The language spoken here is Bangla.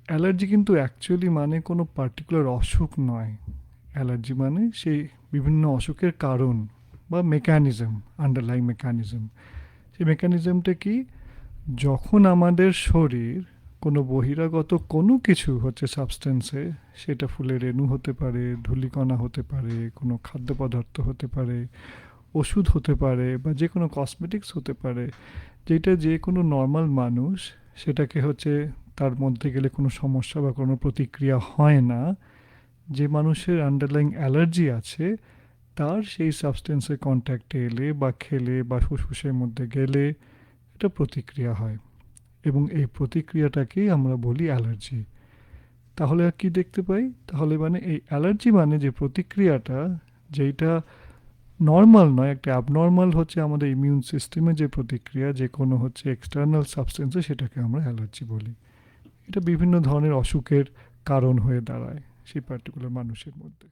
অ্যালার্জি কিন্তু অ্যাকচুয়ালি মানে কোনো পার্টিকুলার অসুখ নয়। অ্যালার্জি মানে সেই বিভিন্ন অসুখের কারণ বা মেকানিজম, আন্ডারলাইং মেকানিজম। সেই মেকানিজমটা কি? যখন আমাদের শরীর কোনো বহিরাগত কোনো কিছু হচ্ছে সাবস্টেন্সে, সেটা ফুলের রেণু হতে পারে, ধূলিকণা হতে পারে, কোনো খাদ্য পদার্থ হতে পারে, ওষুধ হতে পারে বা যে কোনো কসমেটিক্স হতে পারে, যেটা যে কোনো নর্মাল মানুষ সেটাকে হচ্ছে তার মধ্যে গেলে কোনো সমস্যা বা কোনো প্রতিক্রিয়া হয় না, যে মানুষের আন্ডারলাইং অ্যালার্জি আছে তার সেই সাবস্টেন্সের কন্ট্যাক্টে এলে বা খেলে বা ফুসফুসের মধ্যে গেলে এটা প্রতিক্রিয়া হয়, এবং এই প্রতিক্রিয়াটাকেই আমরা বলি অ্যালার্জি। তাহলে আর কি দেখতে পাই? তাহলে মানে এই অ্যালার্জি মানে যে প্রতিক্রিয়াটা, যেইটা নর্মাল নয়, একটা অ্যাবনর্মাল হচ্ছে আমাদের ইমিউন সিস্টেমের যে প্রতিক্রিয়া যে কোনো হচ্ছে এক্সটার্নাল সাবস্টেন্সে, সেটাকে আমরা অ্যালার্জি বলি। এটা বিভিন্ন ধরনের অসুখের কারণ হয়ে দাঁড়ায় সেই পার্টিকুলার মানুষের মধ্যে।